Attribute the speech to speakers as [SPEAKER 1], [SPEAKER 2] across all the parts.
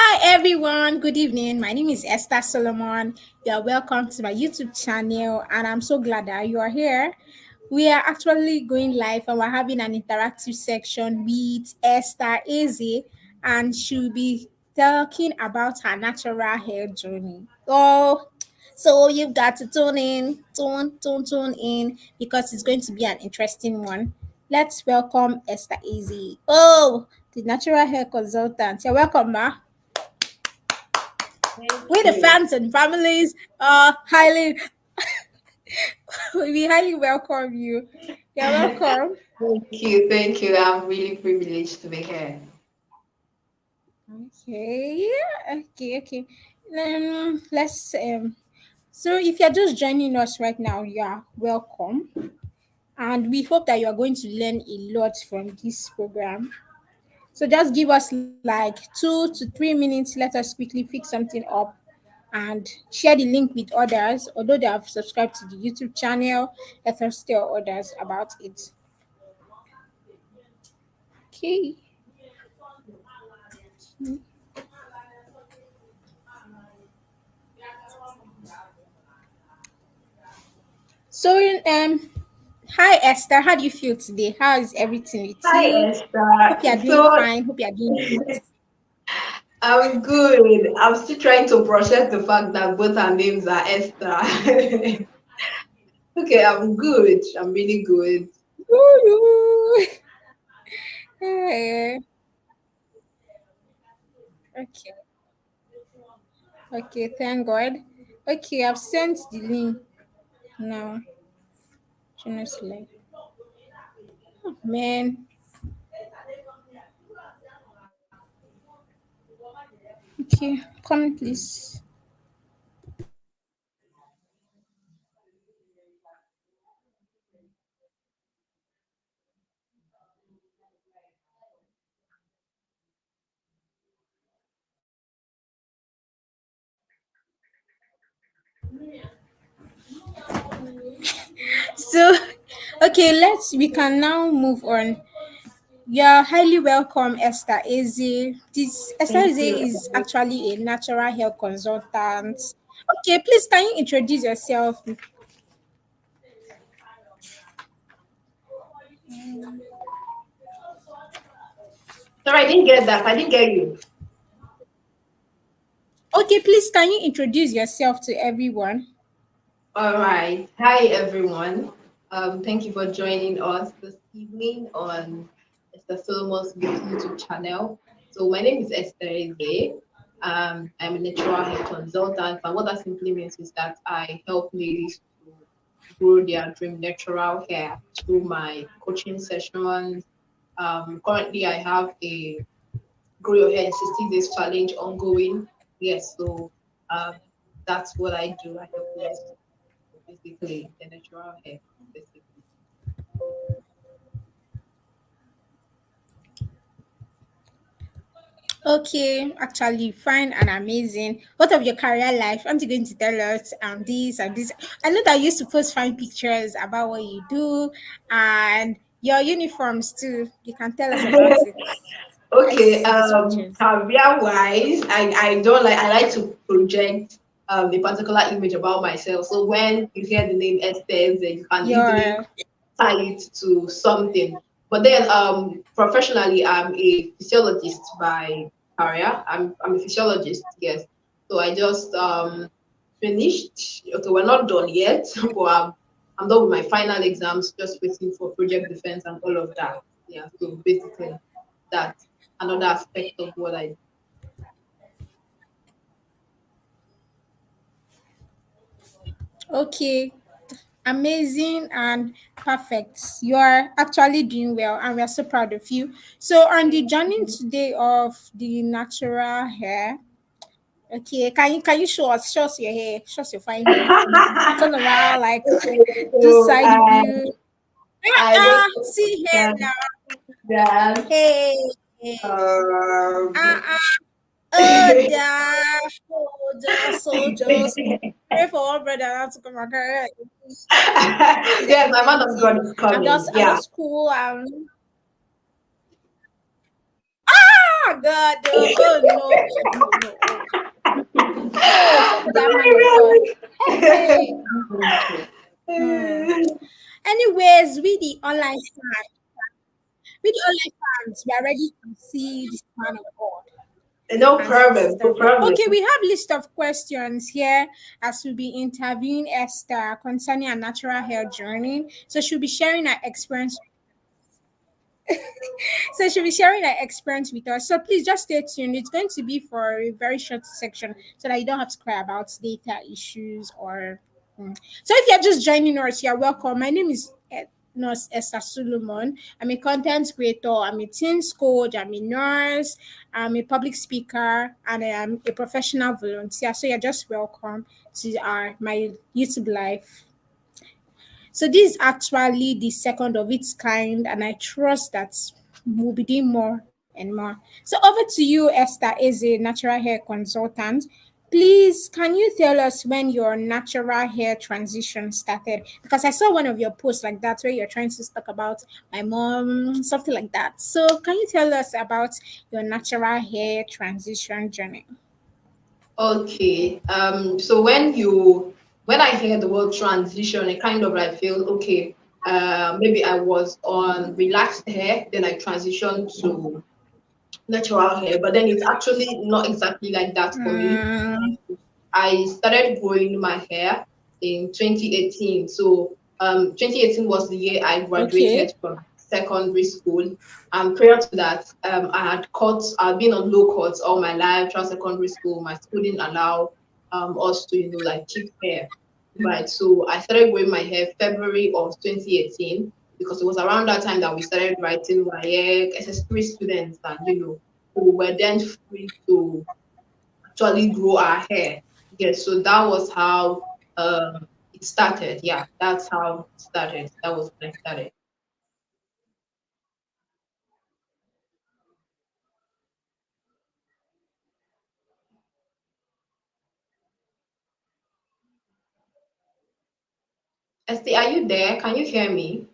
[SPEAKER 1] Hi everyone, good evening. My name is Esther Solomon. You are welcome to my YouTube channel, and I'm so glad that you are here. We are actually going live and we're having an interactive section with Esther Ezeh, and she'll be talking about her natural hair journey. So you've got to tune in because it's going to be an interesting one. Let's welcome Esther Ezeh. Oh, the natural hair consultant. You're welcome, ma.
[SPEAKER 2] Thank
[SPEAKER 1] We the
[SPEAKER 2] you.
[SPEAKER 1] fans and families highly we highly welcome you. You're welcome.
[SPEAKER 2] Thank you. Thank you. I'm really privileged to be here.
[SPEAKER 1] Okay, yeah, okay. Let's so if you're just joining us right now, you are welcome. And we hope that you are going to learn a lot from this program. So just give us like 2 to 3 minutes. Let us quickly pick something up and share the link with others, although they have subscribed to the YouTube channel. Let us tell others about it. Okay. So, hi Esther, how do you feel today? How is everything with
[SPEAKER 2] Hi,
[SPEAKER 1] you? Hope you are
[SPEAKER 2] Esther.
[SPEAKER 1] doing fine. Hope you are doing great.
[SPEAKER 2] I'm good. I'm still trying to process the fact that both our names are Esther. Okay, I'm good. I'm really good.
[SPEAKER 1] Woo-hoo. Eh, okay, okay, thank God. Okay, I've sent the link now. Honestly, man. Okay, come please. So, okay, we can now move on. You're highly welcome, Esther Eze. This Esther
[SPEAKER 2] Thank
[SPEAKER 1] Eze
[SPEAKER 2] you.
[SPEAKER 1] is actually a natural health consultant. Okay, please can you introduce yourself?
[SPEAKER 2] Sorry, I didn't get that. I didn't get you.
[SPEAKER 1] Okay, please can you introduce yourself to everyone?
[SPEAKER 2] All right. Hi, everyone. Thank you for joining us this evening on Esther Solomon's YouTube channel. So my name is Esther Ezeh. I'm a natural hair consultant, and what that simply means is that I help ladies to grow their dream natural hair through my coaching sessions. Currently, I have a Grow Your Hair in 60 Days challenge ongoing. Yes, so um, that's what I do. I help ladies basically the natural hair, basically.
[SPEAKER 1] Okay, actually, fine and amazing. What of your career life? Aren't you going to tell us this and this? I know that you used to post fine pictures about what you do and your uniforms too. You can tell us about it. I used to
[SPEAKER 2] Okay,
[SPEAKER 1] see these pictures.
[SPEAKER 2] career wise, I don't like I like to project a particular image about myself. So when you hear the name Esther, then you can easily
[SPEAKER 1] Your
[SPEAKER 2] tie it to something. But then professionally I'm a physiologist by career. I'm a physiologist, yes. So I just finished. Okay, we're not done yet, but I'm done with my final exams, just waiting for project defense and all of that. Yeah, so basically that's another aspect of what I.
[SPEAKER 1] okay, amazing and perfect. You are actually doing well, and we are so proud of you. So, on the journey today of the natural hair, okay, can you show us your hair, show us your fine hair, turn around like
[SPEAKER 2] Okay,
[SPEAKER 1] do
[SPEAKER 2] so
[SPEAKER 1] side view.
[SPEAKER 2] I just
[SPEAKER 1] See here
[SPEAKER 2] that
[SPEAKER 1] now.
[SPEAKER 2] that
[SPEAKER 1] Hey, hey.
[SPEAKER 2] um
[SPEAKER 1] Soldiers. Pray for one brother not to come and carry is
[SPEAKER 2] yes, my man of God
[SPEAKER 1] anything.
[SPEAKER 2] is coming.
[SPEAKER 1] I'm
[SPEAKER 2] Yeah.
[SPEAKER 1] just cool. God, oh, oh no, oh no, no, oh. Hey, follow that man of God. Hey, hey. Hmm. Anyways, we the online fans, we are ready to see this man of God
[SPEAKER 2] No
[SPEAKER 1] and see
[SPEAKER 2] problem,
[SPEAKER 1] Sister
[SPEAKER 2] no
[SPEAKER 1] Glory.
[SPEAKER 2] problem.
[SPEAKER 1] Okay, we have list of questions here as we'll be interviewing Esther concerning her natural hair journey. So she'll be sharing her experience. So she'll be sharing her experience with us. So please just stay tuned. It's going to be for a very short section so that you don't have to cry about data issues or. So if you're just joining us, you're welcome. My name is Nurse Esther Solomon. I'm a content creator. I'm a teens coach. I'm a nurse. I'm a public speaker, and I am a professional volunteer. So you're just welcome to my YouTube life. So this is actually the second of its kind, and I trust that we'll be doing more and more. So over to you, Esther, as a natural hair consultant. Please, can you tell us when your natural hair transition started? Because I saw one of your posts like that where you're trying to talk about my mom, something like that. So can you tell us about your natural hair transition journey?
[SPEAKER 2] Okay. So when I hear the word transition, I kind of like feel okay. Maybe I was on relaxed hair, then I transitioned to natural hair, but then it's actually not exactly like that for me.
[SPEAKER 1] Mm,
[SPEAKER 2] I started growing my hair in 2018. So 2018 was the year I graduated
[SPEAKER 1] okay.
[SPEAKER 2] from secondary school. And prior to that, I'd been on low cuts all my life throughout secondary school. My school didn't allow us to, like keep hair. Right. So I started growing my hair February of 2018 because it was around that time that we started writing YEC, SS3 students and, who were then free to actually grow our hair. Yes, so that was how it started. Yeah, that's how it started. That was when I started. Esther, are you there? Can you hear me?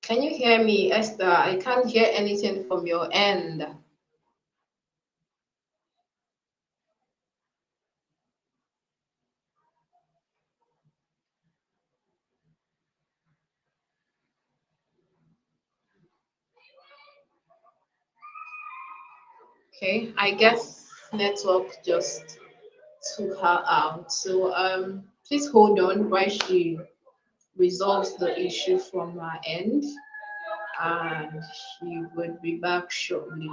[SPEAKER 2] Can you hear me, Esther? I can't hear anything from your end. Okay, I guess network just took her out. So please hold on while she resolves the issue from her end, and she will be back shortly.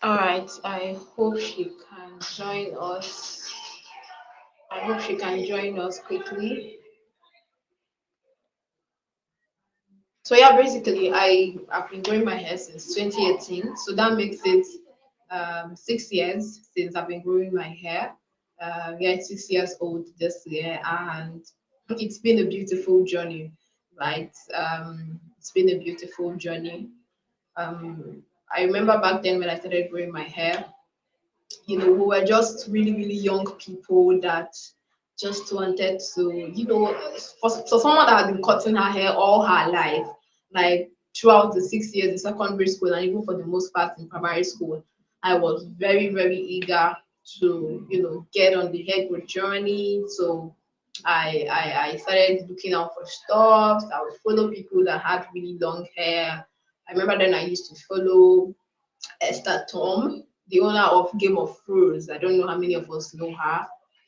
[SPEAKER 2] All right, I hope she can join us. I hope she can join us quickly. So yeah, basically, I've been growing my hair since 2018. So that makes it 6 years since I've been growing my hair. Yeah, 6 years old this year, and it's been a beautiful journey, right? It's been a beautiful journey. I remember back then when I started growing my hair, we were just really, really young people that just wanted to, for someone that had been cutting her hair all her life, like throughout the 6 years in secondary school and even for the most part in primary school, I was very, very eager to, get on the hair growth journey. So I started looking out for stuff. I would follow people that had really long hair. I remember then I used to follow Esther Tom, the owner of Game of Thrones. I don't know how many of us know her.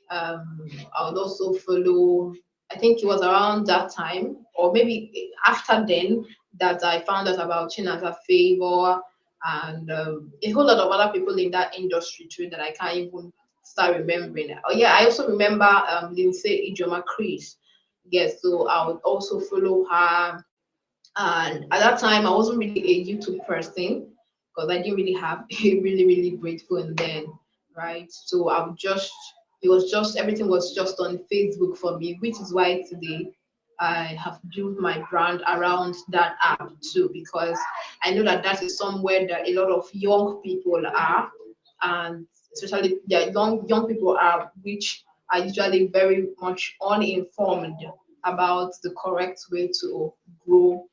[SPEAKER 2] I would also follow. I think it was around that time, or maybe after then, that I found out about China's Favor and a whole lot of other people in that industry too that I can't even start remembering. Oh yeah, I also remember Lindsay Ijoma Chris. Yes, so I would also follow her. And at that time, I wasn't really a YouTube person because I didn't really have a really great phone then, right? So I would just, it was just, everything was just on Facebook for me, which is why today I have built my brand around that app too, because I know that that is somewhere that a lot of young people are, and especially the young people are, which are usually very much uninformed about the correct way to grow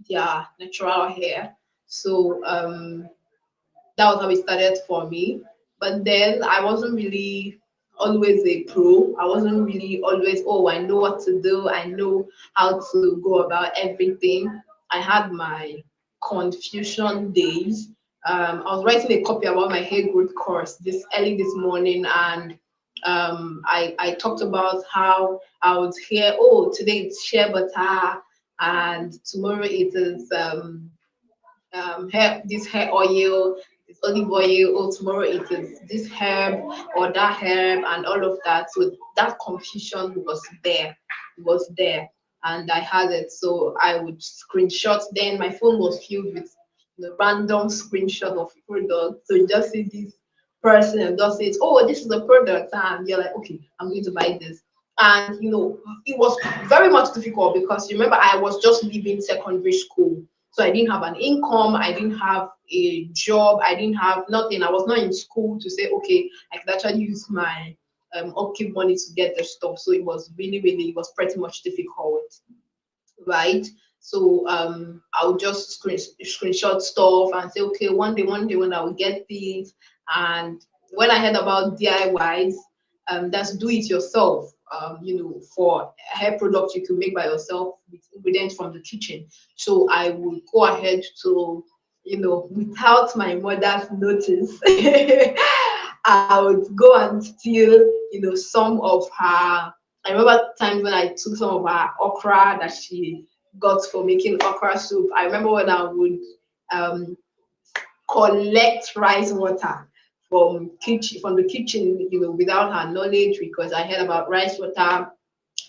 [SPEAKER 2] their natural hair. So that was how it started for me. But then I wasn't really always a pro. I wasn't really always, oh, I know what to do. I know how to go about everything. I had my confusion days. I was writing a copy about my hair growth course this early this morning, and I talked about how I would hear, oh, today it's shea butter, and tomorrow it is hair, this hair oil, this olive oil, or tomorrow it is this herb or that herb, and all of that. So that confusion was there, was there, and I had it. So I would screenshot. Then my phone was filled with random screenshot of products. So you just see this person and just says, "Oh, this is the product," and you're like, "Okay, I'm going to buy this." And it was very much difficult because remember I was just leaving secondary school, so I didn't have an income, I didn't have a job, I didn't have nothing. I was not in school to say, okay, I could actually use my upkeep money to get the stuff. So it was it was pretty much difficult, right? So I would just screenshot stuff and say, okay, one day when I will get these. And when I heard about DIYs, that's do it yourself. For hair products you can make by yourself with ingredients from the kitchen. So I would go ahead to, without my mother's notice, I would go and steal, some of her. I remember times when I took some of her okra that she got for making okra soup. I remember when I would um, collect rice water from the kitchen, without her knowledge, because I heard about rice water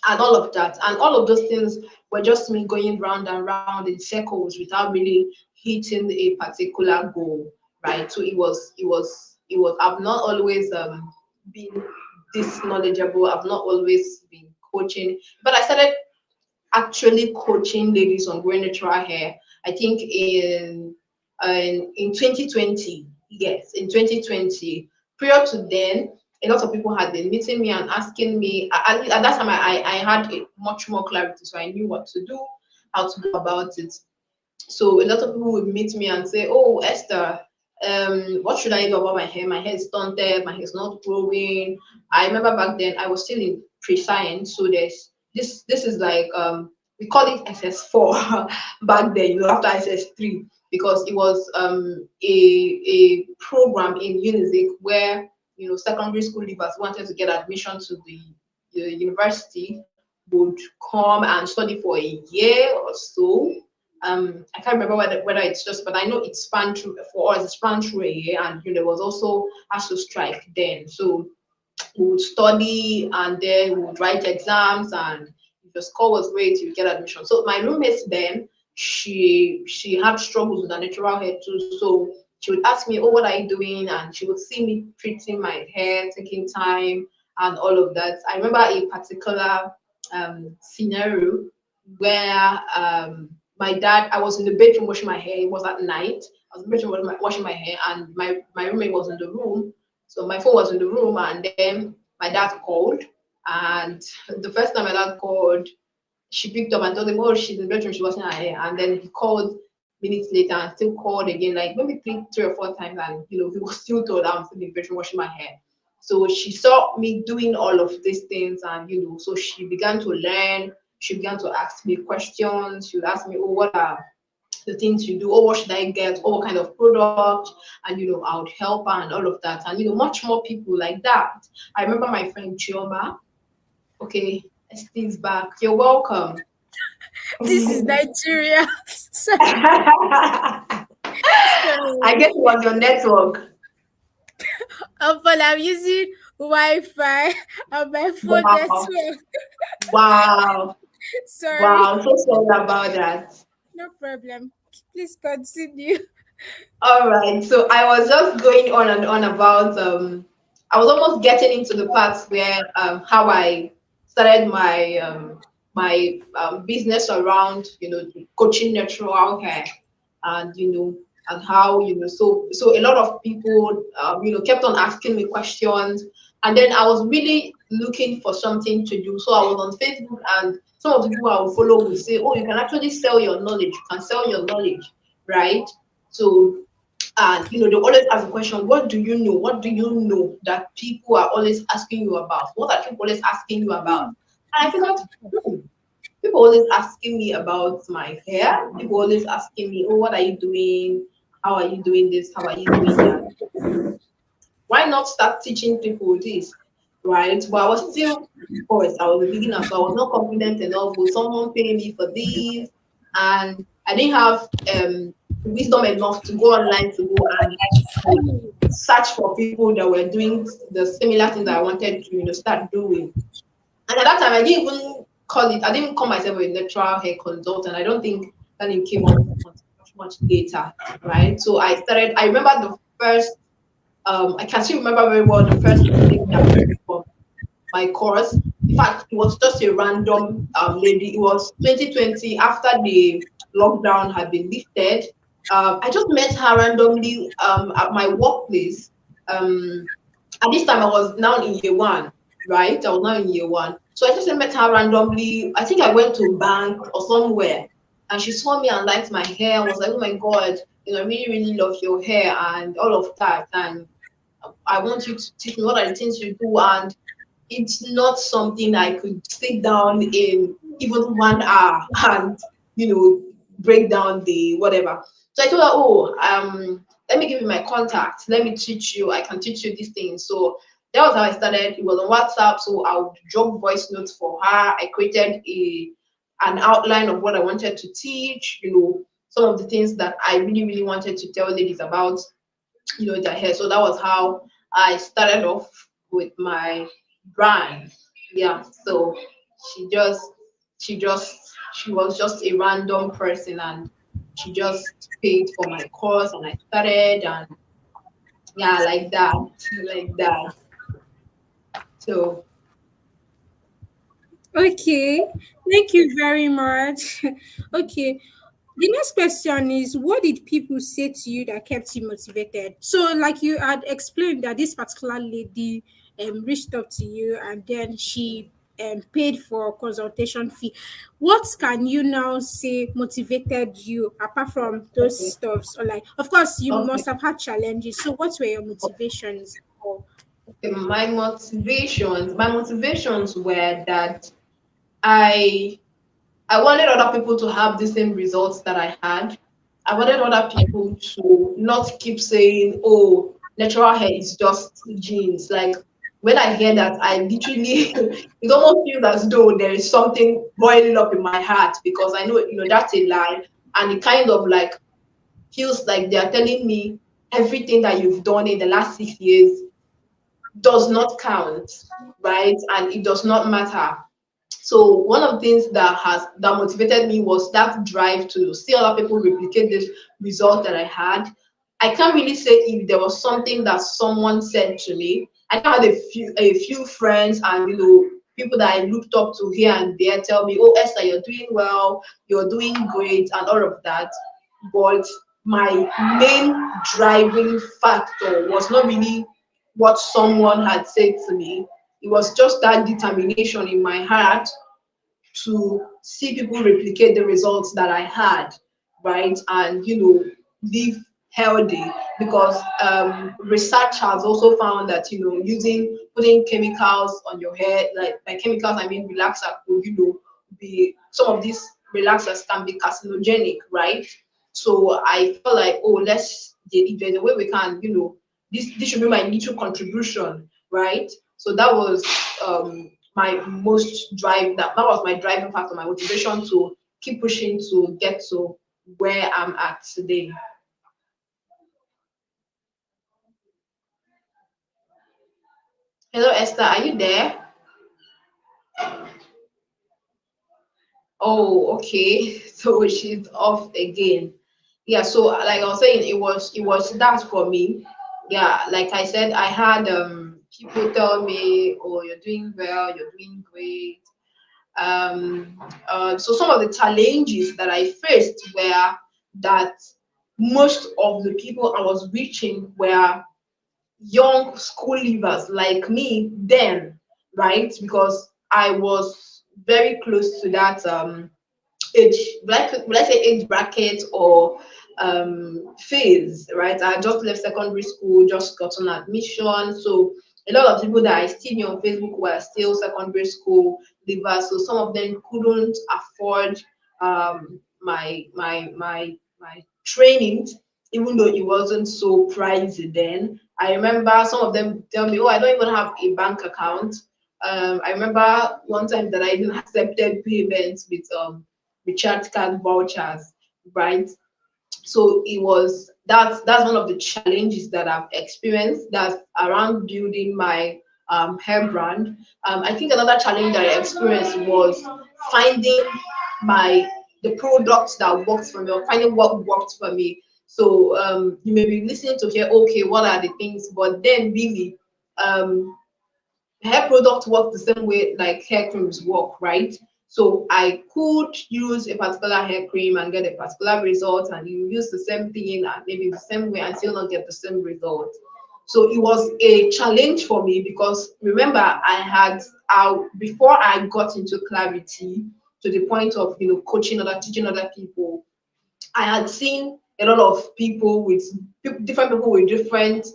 [SPEAKER 2] and all of that. And all of those things were just me going round and round in circles without really hitting a particular goal, right? So I've not always been this knowledgeable. I've not always been coaching, but I started actually coaching ladies on growing natural hair. I think in 2020, yes, in 2020. Prior to then, a lot of people had been meeting me and asking me. At that time, I had a much more clarity, so I knew what to do, how to go about it. So a lot of people would meet me and say, "Oh, Esther, what should I do about my hair? My hair is stunted. My hair is not growing." I remember back then I was still in pre-science, so there's this is like we call it SS4 back then, after SS3, because it was a program in Unizik where secondary school leavers wanted to get admission to the university would come and study for a year or so. I can't remember whether it's just, but I know it spanned through for us. It spanned through a year, and there was also ASU strike then. So we would study, and then we would write exams, and if your score was great, you get admission. So my roommate then, she had struggles with her natural hair too. So she would ask me, "Oh, what are you doing?" And she would see me treating my hair, taking time, and all of that. I remember a particular scenario where my dad, I was in the bedroom washing my hair. It was at night. I was in the bedroom washing my hair, and my roommate was in the room. So my phone was in the room, and then my dad called. And the first time my dad called, she picked up and told him, "Oh, she's in the bedroom, she wasn't her hair." And then he called minutes later and still called again, like maybe three or four times, and he was still told I'm still in the bedroom washing my hair. So she saw me doing all of these things, and so she began to learn. She began to ask me questions. She would ask me, "Oh, what are the things you do, or what should I get, or what kind of product, and I would help her and all of that, and much more people like that. I remember my friend Chioma. Okay, Esther's back. You're welcome.
[SPEAKER 1] This is Nigeria. Sorry.
[SPEAKER 2] I
[SPEAKER 1] Sorry.
[SPEAKER 2] guess it was your network.
[SPEAKER 1] But I'm using Wi-Fi on my phone
[SPEAKER 2] Wow,
[SPEAKER 1] network.
[SPEAKER 2] wow,
[SPEAKER 1] Sorry.
[SPEAKER 2] wow. So sorry about that.
[SPEAKER 1] No problem. Please continue.
[SPEAKER 2] All right. So I was just going on and on about I was almost getting into the parts where how I started my business around coaching natural hair, and and how so a lot of people kept on asking me questions, and then I was really looking for something to do. So I was on Facebook, and some of the people I would follow would say, oh, you can actually sell your knowledge, you can sell your knowledge, right? So, and they always ask the question, what do you know? What do you know that people are always asking you about? What are people always asking you about? And I figured, people always asking me about my hair. People always asking me, oh, what are you doing? How are you doing this? How are you doing that? Why not start teaching people this? Right? But I was still, of course, I was a beginner, so I was not confident enough. Will someone pay me for this? And I didn't have wisdom enough to go online to go and search for people that were doing the similar things that I wanted to, start doing. And at that time, I didn't even I didn't call myself a natural hair consultant. I don't think that name came up until much later, right? So I remember the first, I can still remember very well the first thing that from my course. In fact, it was just a random lady. It was 2020 after the lockdown had been lifted. I just met her randomly at my workplace. At this time, I was now in year one, right? I was now in year one. So I just met her randomly. I think I went to a bank or somewhere, and she saw me and liked my hair and was like, oh my God, I really, really love your hair and all of that. And I want you to teach me what are the things you do. And it's not something I could sit down in even 1 hour and break down the whatever. So I told her, oh, let me give you my contact. Let me teach you. I can teach you these things. So that was how I started. It was on WhatsApp. So I would drop voice notes for her. I created an outline of what I wanted to teach. Some of the things that I really, really wanted to tell ladies about their hair. So that was how I started off with my brand. Yeah. So she just she just she was just a random person, and she just paid for my course, and I started, and yeah, like that. Like that. So
[SPEAKER 1] Okay. Thank you very much. Okay. The next question is, what did people say to you that kept you motivated? So, like you had explained that this particular lady reached out to you and then she paid for consultation fee. What can you now say motivated you apart from those
[SPEAKER 2] okay.
[SPEAKER 1] stuffs? Or like, of course, you
[SPEAKER 2] Okay.
[SPEAKER 1] must have had challenges. So, what were your motivations? For?
[SPEAKER 2] Okay. My motivations were that I I wanted other people to have the same results that I had. I wanted other people to not keep saying, oh, natural hair is just genes. Like when I hear that, I literally, it almost feels as though there is something boiling up in my heart, because I know, that's a lie. And it kind of like feels like they're telling me everything that you've done in the last 6 years does not count, right? And it does not matter. So one of the things that motivated me was that drive to see other people replicate this result that I had. I can't really say if there was something that someone said to me. I had a few friends and people that I looked up to here and there tell me, "Oh, Esther, you're doing well, you're doing great," and all of that. But my main driving factor was not really what someone had said to me. It was just that determination in my heart to see people replicate the results that I had, right? And live healthy, because research has also found that putting chemicals on your hair, like by chemicals I mean relaxer, could be some of these relaxers can be carcinogenic, right? So I felt like, oh, if there's a way we can, this should be my little contribution, right? So that was my most drive. That was my driving factor, my motivation to keep pushing to get to where I'm at today. Hello, Esther, are you there? Oh, okay. So she's off again. Yeah, so like I was saying, it was that for me. Yeah, like I said, I had people tell me, "Oh, you're doing well, you're doing great." So some of the challenges that I faced were that most of the people I was reaching were young school leavers like me then, right? Because I was very close to that age, will I say age bracket or phase, right? I just left secondary school, just got on admission. So a lot of people that I still knew on Facebook were still secondary school leavers. So some of them couldn't afford my trainings, even though it wasn't so pricey then. I remember some of them tell me, "Oh, I don't even have a bank account." I remember one time that I even accepted payments with recharge card vouchers, right? So that's one of the challenges that I've experienced. That's around building my hair brand. I think another challenge that I experienced was finding my the products that works for me, or finding what worked for me. So you may be listening to hear, okay, what are the things, but then really um, hair products work the same way like hair creams work, right? So I could use a particular hair cream and get a particular result, and you use the same thing and maybe the same way and still not get the same result. So it was a challenge for me because remember I had before I got into clarity to the point of coaching other teaching other people, I had seen a lot of people with different people with different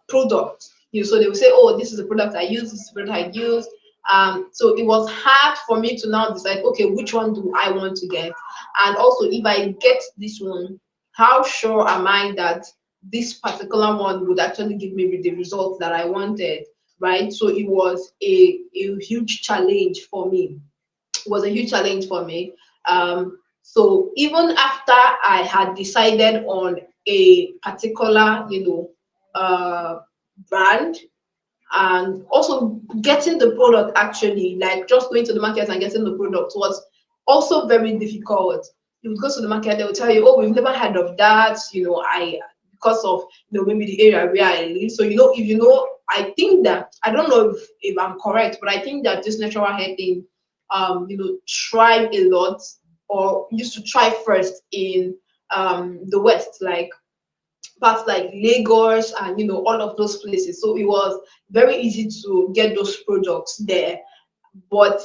[SPEAKER 2] products. So they would say, "Oh, this is the product I use. This is the product I use." So it was hard for me to now decide, okay, which one do I want to get, and also if I get this one, how sure am I that this particular one would actually give me the results that I wanted, right? So it was a huge challenge for me. Was a huge challenge for me. So even after I had decided on a particular, brand, and also getting the product, actually like just going to the market and getting the product was also very difficult. You would go to the market, they will tell you, "Oh, we've never heard of that," I because of maybe the area where I live. So if I think that, I don't know if I'm correct, but I think that this natural hair thing thrive a lot, or used to thrive first in the west, like parts like Lagos and all of those places. So it was very easy to get those products there. But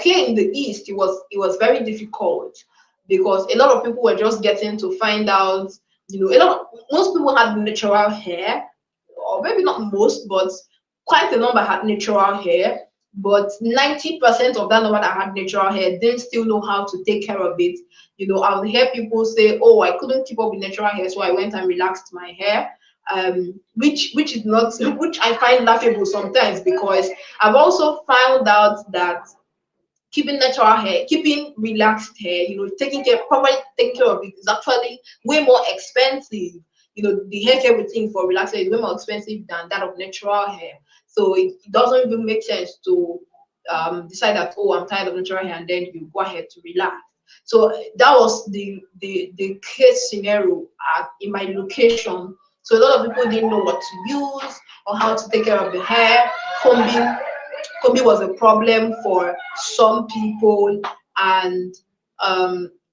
[SPEAKER 2] here in the east, it was very difficult because a lot of people were just getting to find out. Most people had natural hair, or maybe not most, but quite a number had natural hair. But 90% of that number that had natural hair didn't still know how to take care of it. I would hear people say, "Oh, I couldn't keep up with natural hair, so I went and relaxed my hair." Which is not, which I find laughable sometimes, because I've also found out that keeping natural hair, keeping relaxed hair, properly taking care of it is actually way more expensive. The hair care routine for relaxing is way more expensive than that of natural hair. So it doesn't even make sense to decide that, "Oh, I'm tired of natural hair," and then you go ahead to relax. So that was the case scenario in my location. So a lot of people didn't know what to use or how to take care of the hair. Combing Kobe was a problem for some people, and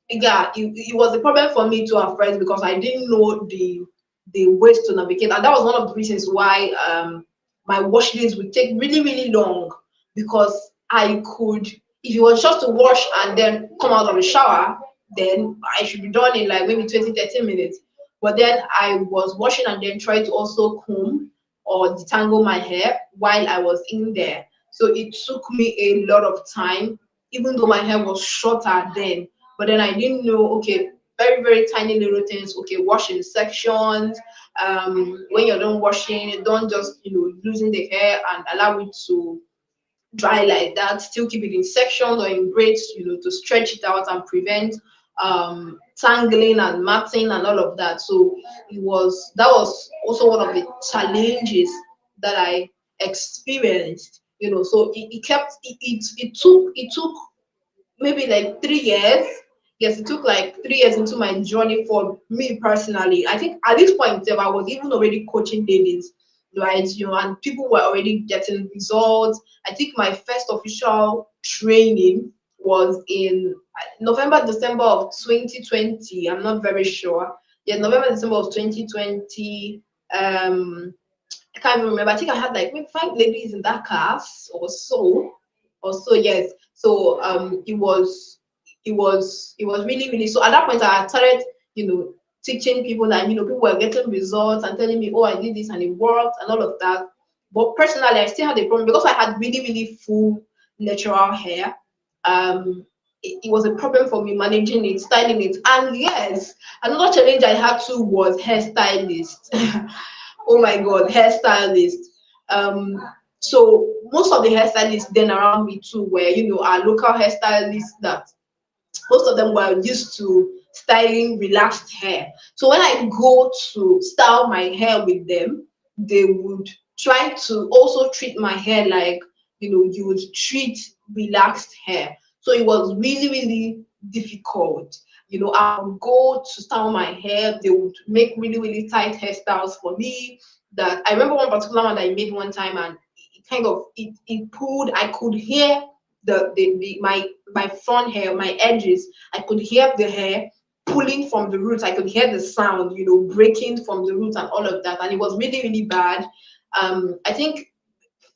[SPEAKER 2] yeah, it was a problem for me too at first because I didn't know the ways to navigate, and that was one of the reasons why my wash days would take really really long, because I could, if it was just to wash and then come out of the shower, then I should be done in like maybe 20-30 minutes. But then I was washing and then try to also comb or detangle my hair while I was in there. So it took me a lot of time, even though my hair was shorter then. but then I didn't know, okay, very, very tiny little things. Okay, wash in sections. When you're done washing, don't just, loosen the hair and allow it to dry like that. Still keep it in sections or in braids, to stretch it out and prevent tangling and matting and all of that. So that was also one of the challenges that I experienced. So it kept it took maybe like 3 years. Yes, it took like 3 years into my journey for me personally. I think at this point, I was even already coaching ladies, right? And people were already getting results. I think my first official training was in November, December of 2020. I'm not very sure. Yeah, November, December of 2020. I can't even remember. I think I had like maybe 5 ladies in that class or so, yes. So it was really, really, so at that point I had started, teaching people, that people were getting results and telling me, oh, I did this and it worked and all of that. But personally I still had a problem because I had really, really full natural hair. It was a problem for me managing it, styling it. And yes, another challenge I had too was hairstylist. Oh my god, hairstylist. So most of the hairstylists then around me too were, our local hairstylists, that most of them were used to styling relaxed hair. So when I go to style my hair with them, they would try to also treat my hair like, you would treat relaxed hair. So it was really, really difficult. I would go to style my hair, they would make really, really tight hairstyles for me. That I remember one particular one that I made one time, and it kind of it pulled, I could hear my front hair, my edges. I could hear the hair pulling from the roots. I could hear the sound, breaking from the roots and all of that. And it was really, really bad. I think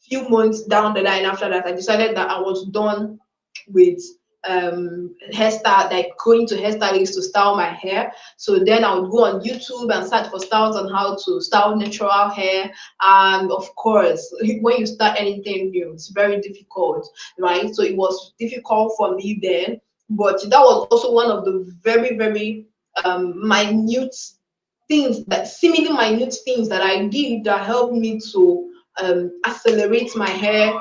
[SPEAKER 2] few months down the line after that, I decided that I was done with hairstyle, like going to hairstylists to style my hair. So then I would go on YouTube and search for styles on how to style natural hair. And of course, when you start anything new, it's very difficult, right? So it was difficult for me then, but that was also one of the very, very minute things, that seemingly minute things that I did, that helped me to accelerate my hair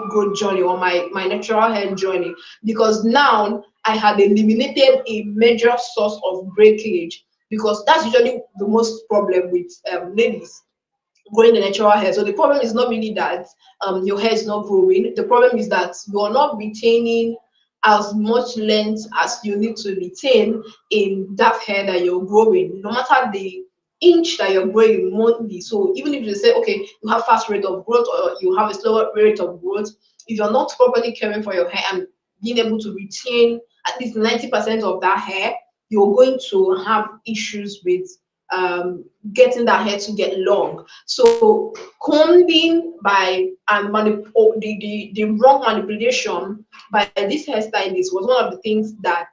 [SPEAKER 2] growth journey, or my natural hair journey, because now I had eliminated a major source of breakage, because that's usually the most problem with ladies growing the natural hair. So the problem is not really that your hair is not growing. The problem is that you are not retaining as much length as you need to retain in that hair that you're growing, no matter the inch that you're growing monthly. So even if you say, okay, you have fast rate of growth or you have a slower rate of growth, if you're not properly caring for your hair and being able to retain at least 90% of that hair, you're going to have issues with getting that hair to get long. So combing by and the wrong manipulation by this hairstylist was one of the things that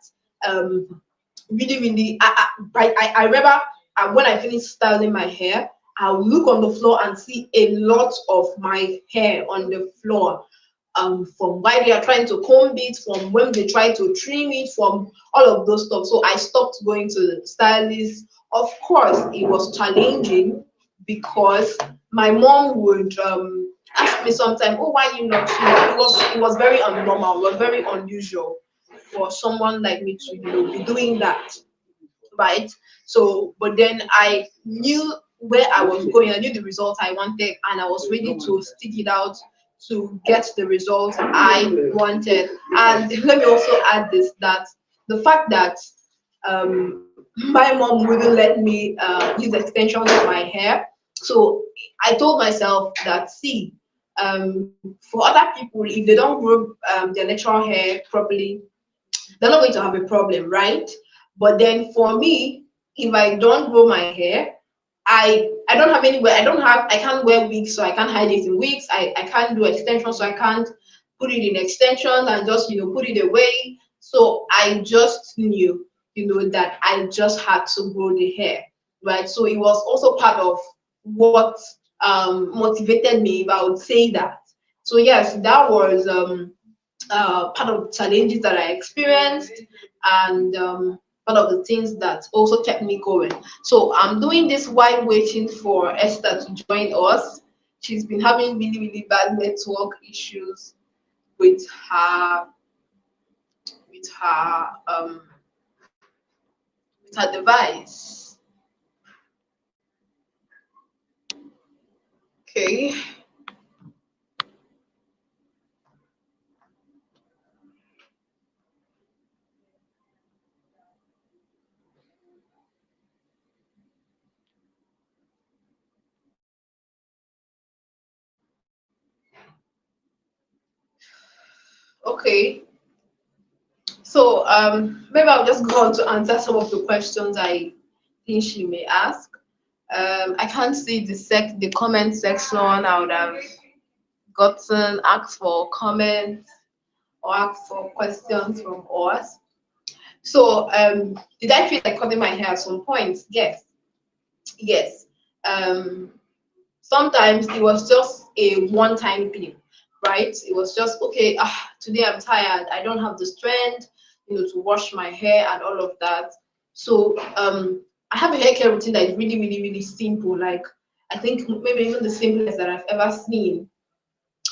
[SPEAKER 2] really, really, I remember when I finished styling my hair, I would look on the floor and see a lot of my hair on the floor, from why they are trying to comb it, from when they try to trim it, from all of those stuff. So I stopped going to the stylist. Of course, it was challenging because my mom would ask me sometimes, "Oh, why you not?" It was very abnormal. It was very unusual for someone like me to be doing that, right? So, but then I knew where I was going. I knew the result I wanted, and I was ready to stick it out to get the result I wanted. And let me also add this, that the fact that my mom wouldn't let me use extensions of my hair. So I told myself that, see, for other people, if they don't grow their natural hair properly, they're not going to have a problem, right? But then for me, if I don't grow my hair, I don't have anywhere. I can't wear wigs, so I can't hide it in wigs. I can't do extensions, so I can't put it in extensions and just put it away. So I just knew, that I just had to grow the hair, right? So it was also part of what motivated me, if I would say that. So yes, that was part of the challenges that I experienced. and one of the things that also kept me going. So I'm doing this while waiting for Esther to join us. She's been having really, really bad network issues with her with her um with her device. Okay. Okay. So maybe I'll just go on to answer some of the questions I think she may ask. I can't see the comment section. I would have gotten asked for comments or asked for questions from us. So did I feel like cutting my hair at some point? Yes. Yes. Um, Sometimes it was just a one-time thing, right? It was just okay. Today I'm tired. I don't have the strength, to wash my hair and all of that. So I have a hair care routine that is really, really, really simple. Like I think maybe even the simplest that I've ever seen,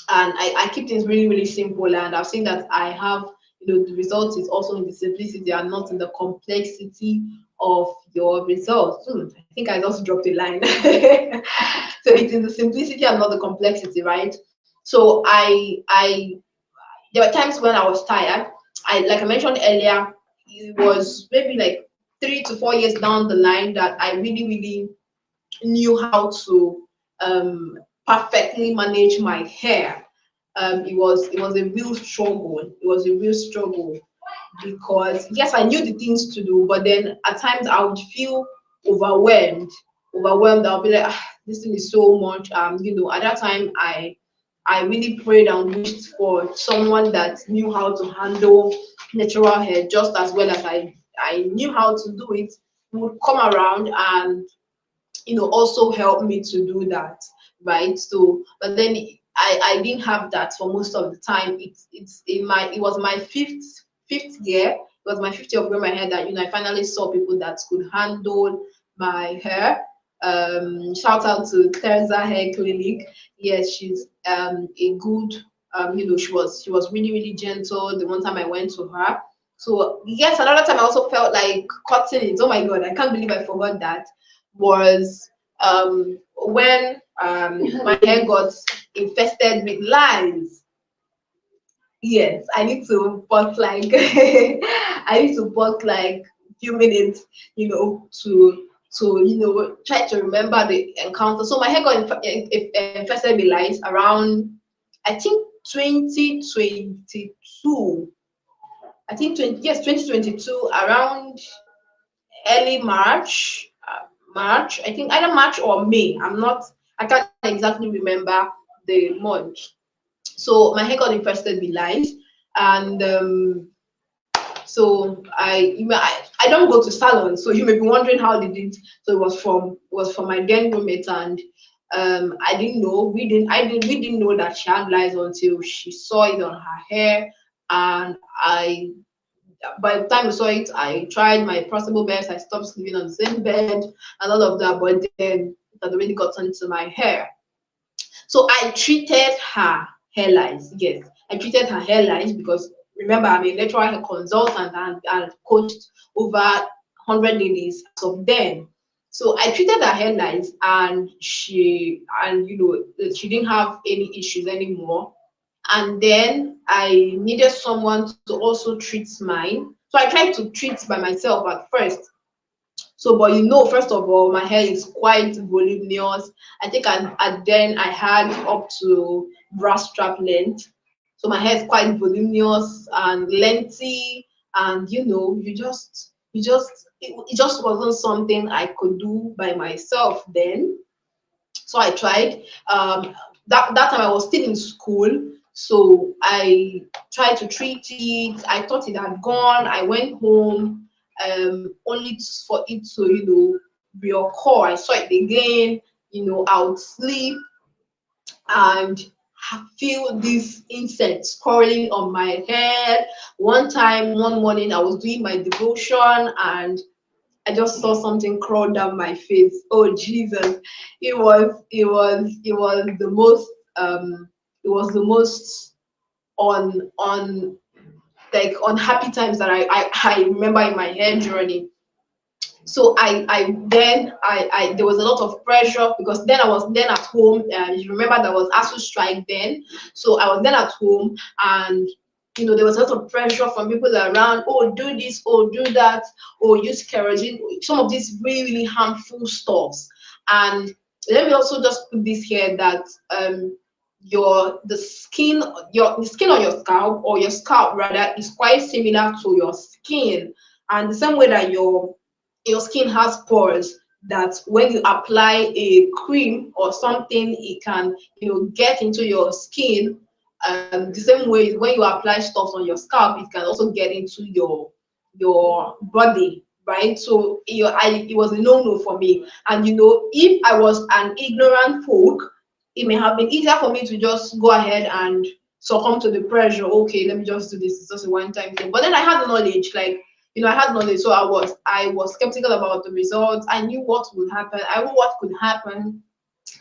[SPEAKER 2] and I keep things really, really simple. And I've seen that I have, the result is also in the simplicity and not in the complexity of your results. I think I just dropped a line. So it's in the simplicity and not the complexity, right? So I there were times when I was tired. Like I mentioned earlier, it was maybe like 3 to 4 years down the line that I really, really knew how to perfectly manage my hair. It was a real struggle. It was a real struggle because yes, I knew the things to do, but then at times I would feel overwhelmed. Overwhelmed. I'll be like, this thing is so much. At that time I really prayed and wished for someone that knew how to handle natural hair just as well as I knew how to do it, would come around and also help me to do that, right? So but then I didn't have that for most of the time. It was my fifth year. It was my fifth year of growing my hair that I finally saw people that could handle my hair. Shout out to Terza Hair Clinic. Yes, she's a good she was really, really gentle the one time I went to her. So yes, another time I also felt like cutting it. Oh my god, I can't believe I forgot that. Was when my hair got infested with lice. Yes, I need to pause like I need to pause like few minutes, to try to remember the encounter. So my hair got infested with lice around, I think, 2022. I think 2022, around early March, March. I think either March or May. I can't exactly remember the month. So my hair got infested with lice, and so I don't go to salon. So you may be wondering how did it. So it was from my then roommate, and I didn't know. We didn't know that she had lice until she saw it on her hair, and I by the time I saw it, I tried my possible best. I stopped sleeping on the same bed and all of that, but then it had already gotten into my hair. So I treated her hairlines. Yes, I treated her hairlines because remember, I'm a natural hair consultant and coached over 100 ladies as of then. So I treated her hairlines, and she didn't have any issues anymore. And then I needed someone to also treat mine. So I tried to treat by myself at first. So, but first of all, my hair is quite voluminous. I think at then I had up to brass strap length. So my hair is quite voluminous and lengthy, and it just wasn't something I could do by myself then. So I tried. That time I was still in school, so I tried to treat it. I thought it had gone. I went home, only for it to reoccur. I saw it again. I would sleep and feel these insects crawling on my head. One time, one morning, I was doing my devotion and I just saw something crawl down my face. Oh Jesus! It was the most it was the most on like unhappy times that I remember in my hair journey. So I there was a lot of pressure because then I was then at home. You remember there was ASU strike then, so I was then at home, and there was a lot of pressure from people around. Oh, do this, oh, do that, or use kerosene. Some of these really really harmful stuffs. And let me also just put this here that the skin on your scalp, or your scalp rather, is quite similar to your skin, and the same way that your skin has pores, that when you apply a cream or something, it can get into your skin. The same way when you apply stuff on your scalp, it can also get into your body, right? So it was a no-no for me. And if I was an ignorant folk, it may have been easier for me to just go ahead and succumb to the pressure. Okay, let me just do this. It's just a one-time thing. But then I had knowledge, like I had knowledge, so I was skeptical about the results. I knew what would happen. I knew what could happen.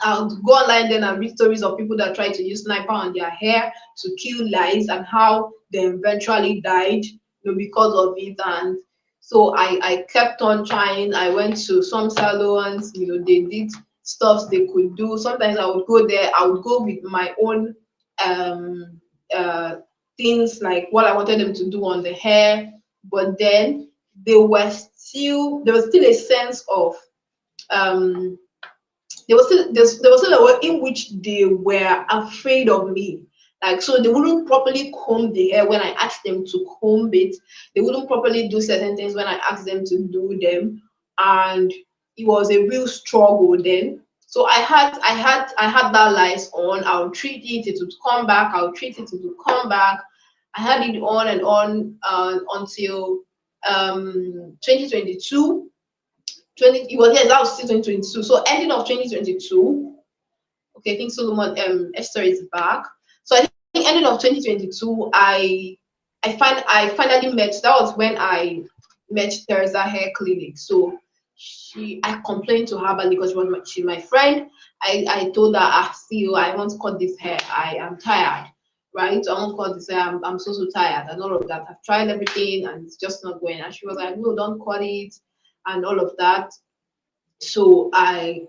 [SPEAKER 2] I would go online then and read stories of people that tried to use sniper on their hair to kill lice, and how they eventually died, because of it. And so I kept on trying. I went to some salons, they did stuff they could do. Sometimes I would go there, I would go with my own um uh things, like what I wanted them to do on the hair. But then there was still a sense of um there was still a way in which they were afraid of me. Like, so they wouldn't properly comb the hair when I asked them to comb it. They wouldn't properly do certain things when I asked them to do them. And it was a real struggle then. So I had that lice on. I would treat it, it would come back. I would treat it, it would come back. I had it on and on until 2022. It was, yes, that was still 2022. So ending of 2022. Okay, I think Esther is back. So I think ending of 2022, I finally met. That was when I met Teresa Hair Clinic. So I complained to her about, because she's my friend. I told her, see, I want to cut this hair. I am tired, right? I want to cut this hair. I'm so tired and all of that. I've tried everything and it's just not going. And she was like, no, don't cut it and all of that. So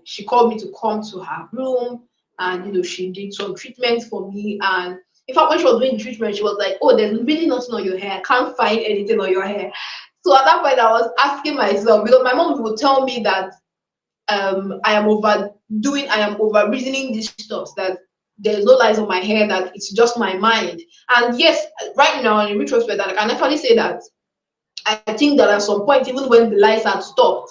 [SPEAKER 2] she called me to come to her room, and she did some treatment for me. And in fact, when she was doing the treatment, she was like, oh, there's really nothing on your hair. I can't find anything on your hair. So at that point I was asking myself, because my mom would tell me that I am over reasoning these stuff, that there's no lies on my hair, that it's just my mind. And yes, right now in retrospect, I can actually say that I think that at some point, even when the lights had stopped,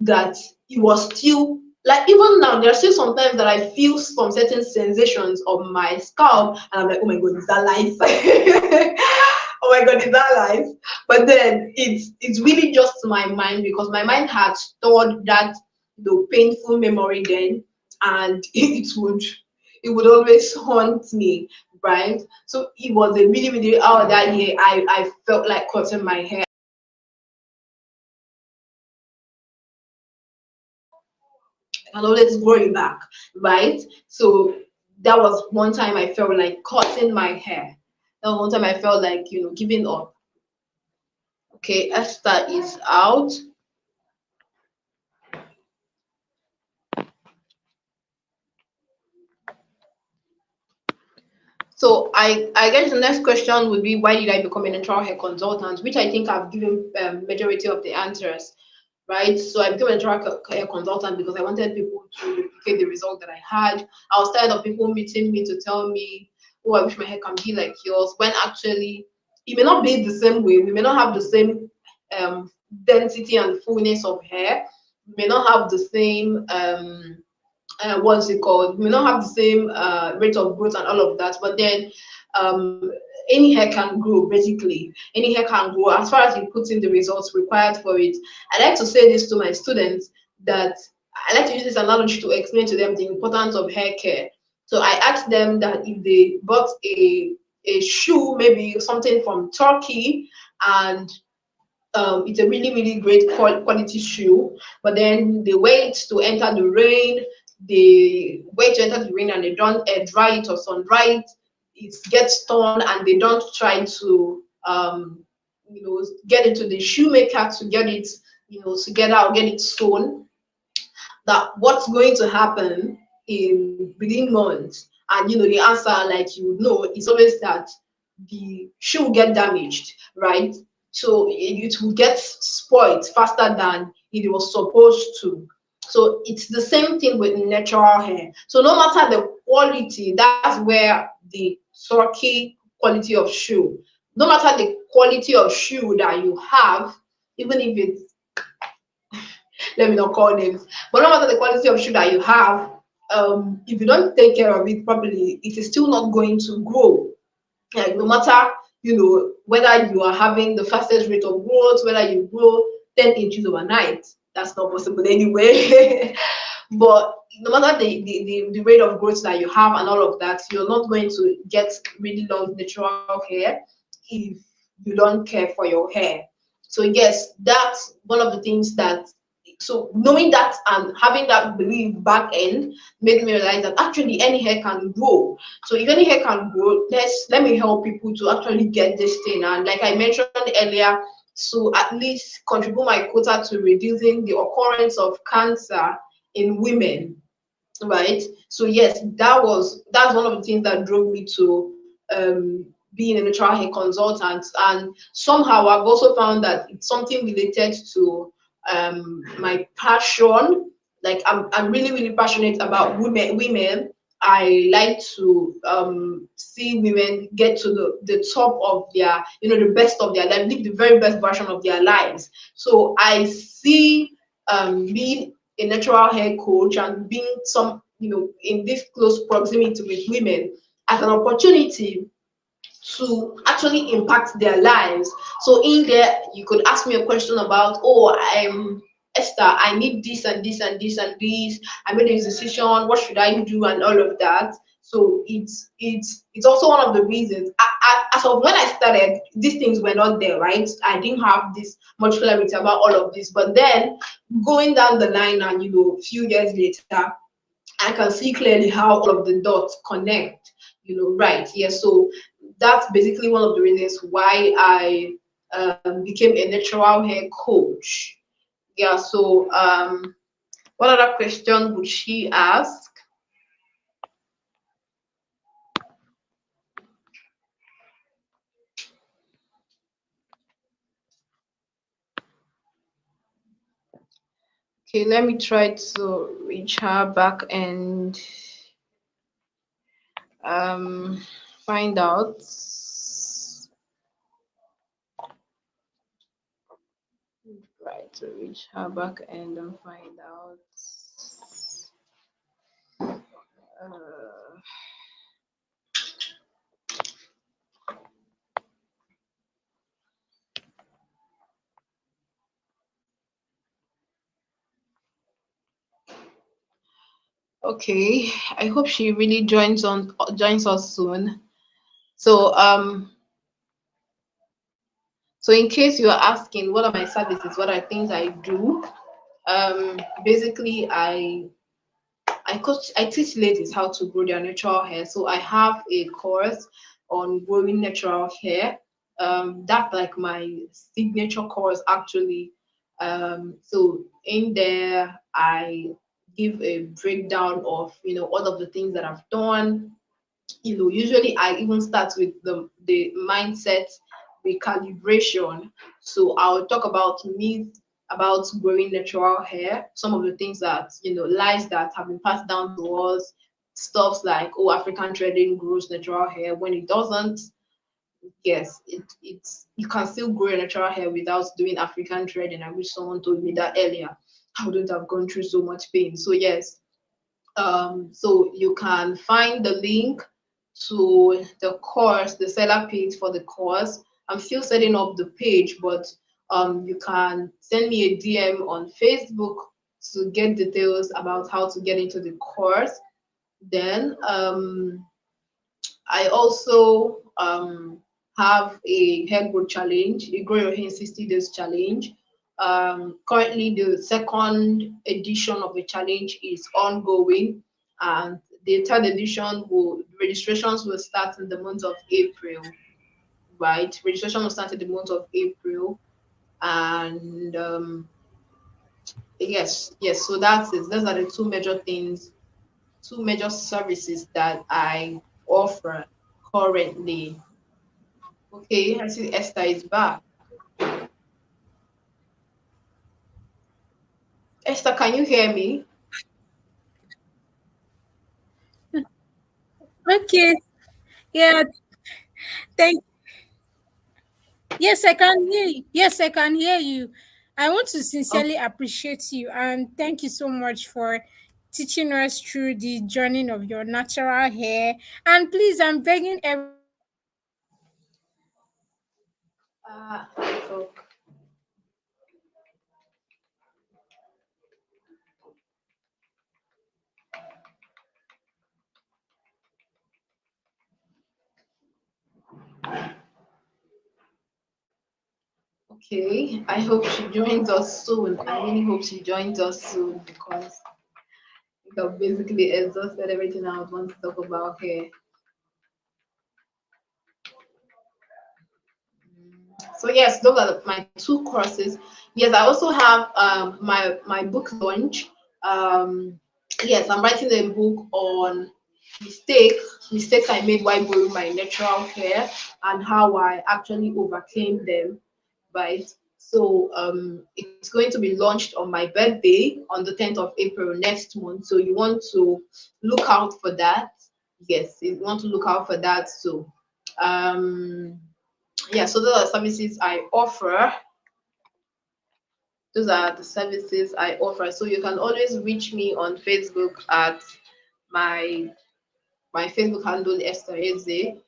[SPEAKER 2] that it was still, like, even now, there are still sometimes that I feel some certain sensations of my scalp, and I'm like, oh my god, is that life? Oh my god, is that life? But then it's really just my mind, because my mind had stored that painful memory then, and it would always haunt me, right? So it was a really really out that year. I felt like cutting my hair and always growing back, right? So that was one time I felt like cutting my hair. That was one time I felt like, giving up. Okay, Esther is out. So I guess the next question would be, why did I become a natural hair consultant? Which I think I've given majority of the answers, right? So I became a natural hair consultant because I wanted people to replicate the result that I had. I was tired of people meeting me to tell me, oh, I wish my hair can be like yours, when actually it may not be the same way. We may not have the same density and fullness of hair. We may not have the same what's it called? We may not have the same rate of growth and all of that, but then um, any hair can grow. Basically, any hair can grow as far as you put in the results required for it. I like to say this to my students, that I like to use this analogy to explain to them the importance of hair care. So I ask asked them that if they bought a shoe, maybe something from Turkey, and it's a really, really great quality shoe. But then they wait to enter the rain. They wait to enter the rain and they don't dry it or sun dry it. It gets torn and they don't try to get into the shoemaker to get it together or get it sewn. That what's going to happen in within months, and the answer, like you would know, is always that the shoe will get damaged, right? So it will get spoiled faster than it was supposed to. So it's the same thing with natural hair. So no matter the quality, that's where the Turkey quality of shoe, no matter the quality of shoe that you have, even if it's, let me not call names, but no matter the quality of shoe that you have, if you don't take care of it properly, it is still not going to grow. Like, no matter whether you are having the fastest rate of growth, whether you grow 10 inches overnight, that's not possible anyway. But no matter the rate of growth that you have and all of that, you're not going to get really long natural hair if you don't care for your hair. So yes, that's one of the things that, so knowing that and having that belief back end made me realize that actually any hair can grow. So if any hair can grow, let me help people to actually get this thing. And like I mentioned earlier, so at least contribute my quota to reducing the occurrence of cancer in women, right? So yes, that's one of the things that drove me to being a natural hair consultant. And somehow I've also found that it's something related to my passion. Like I'm really, really passionate about women. I like to see women get to the top of their, the best of their life, live the very best version of their lives. So I see being a natural hair coach and being in this close proximity with women as an opportunity to actually impact their lives. So in there, you could ask me a question about, oh, I'm Esther, I need this and this and this and this. I made a decision. What should I do and all of that. So it's also one of the reasons. As of when I started, these things were not there, right? I didn't have this much clarity about all of this. But then going down the line and a few years later, I can see clearly how all of the dots connect. Right? Yeah. So that's basically one of the reasons why I became a natural hair coach. Yeah. So what other question would she ask? Okay, let me try to reach her back and um, find out. Try to reach her back end and find out. Uh, okay, I hope she really joins us soon. So so in case you are asking what are my services, what are things I do, basically I teach ladies how to grow their natural hair. So I have a course on growing natural hair. That's like my signature course actually. So in there I give a breakdown of all of the things that I've done. Usually I even start with the mindset recalibration. So I'll talk about myths about growing natural hair, some of the things that lies that have been passed down to us, stuff like, oh, African threading grows natural hair when it doesn't. Yes, it's you can still grow a natural hair without doing African threading. I wish someone told me that earlier. I wouldn't have gone through so much pain. So yes, so you can find the link to the course, the seller page for the course. I'm still setting up the page, but you can send me a DM on Facebook to get details about how to get into the course. Then I also have a hair growth challenge, a grow your hair in 60 days challenge. Currently, the second edition of the challenge is ongoing, and the third edition will registrations will start in the month of April. Right, registration will start in the month of April, and yes, yes. So that's it. Those are the two major things, two major services that I offer currently. Okay, I see Esther is back. Esther, can you hear me?
[SPEAKER 1] Okay. Yeah. Thank. Yes, I can hear you. Yes, I can hear you. I want to
[SPEAKER 2] Okay.
[SPEAKER 1] sincerely appreciate you and thank you so much for teaching us through the journey of your natural hair. And please, I'm begging everyone to please subscribe to my channel so that you can get notified
[SPEAKER 2] So,
[SPEAKER 1] whenever I upload videos and
[SPEAKER 2] okay, I hope she joins us soon. I really hope she joins us soon because I think I've basically exhausted everything I would want to talk about here. So yes, those are my two courses. Yes, I also have my book launch. Um, yes, I'm writing a book on mistake mistakes I made while growing my natural hair and how I actually overcame them. Right. So it's going to be launched on my birthday on the 10th of April next month. So you want to look out for that. Yes, you want to look out for that. So um yeah, so those are services I offer. Those are the services I offer. So you can always reach me on Facebook at my my Facebook handle Esther Ezeh,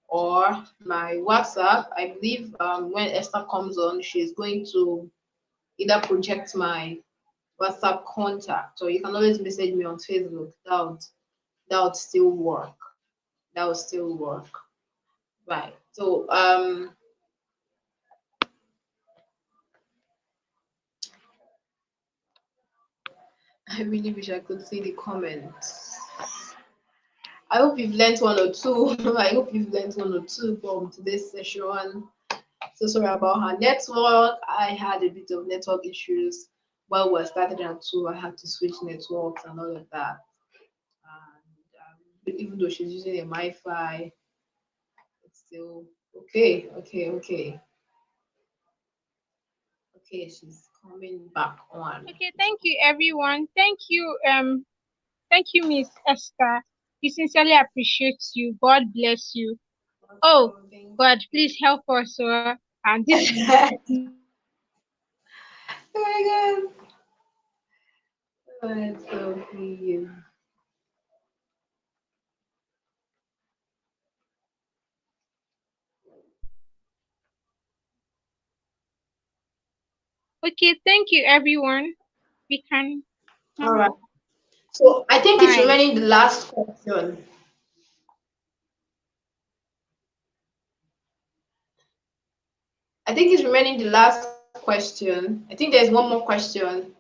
[SPEAKER 2] or my WhatsApp. I believe when Esther comes on, she's going to either project my WhatsApp contact, or you can always message me on Facebook. That would still work. That would still work. Right. So I really wish I could see the comments. I hope you've learned one or two. I hope you've learned one or two from today's session. So sorry about her network. I had a bit of network issues while we started at two. I had to switch networks and all of that. And even though she's using a Wi-Fi, it's still okay. Okay, okay, okay. She's coming back on.
[SPEAKER 1] okay, thank you everyone. Thank you, Miss Esther. We sincerely appreciate you. God bless you. Oh
[SPEAKER 2] Welcome. Thank
[SPEAKER 1] God, please help us. And this
[SPEAKER 2] you. Oh my God. Oh, so please.
[SPEAKER 1] okay, thank you everyone. We can
[SPEAKER 2] All
[SPEAKER 1] hang
[SPEAKER 2] right.
[SPEAKER 1] up.
[SPEAKER 2] So I think it's
[SPEAKER 1] Bye.
[SPEAKER 2] remaining the last question. I think it's remaining the last question. I think there's one more question.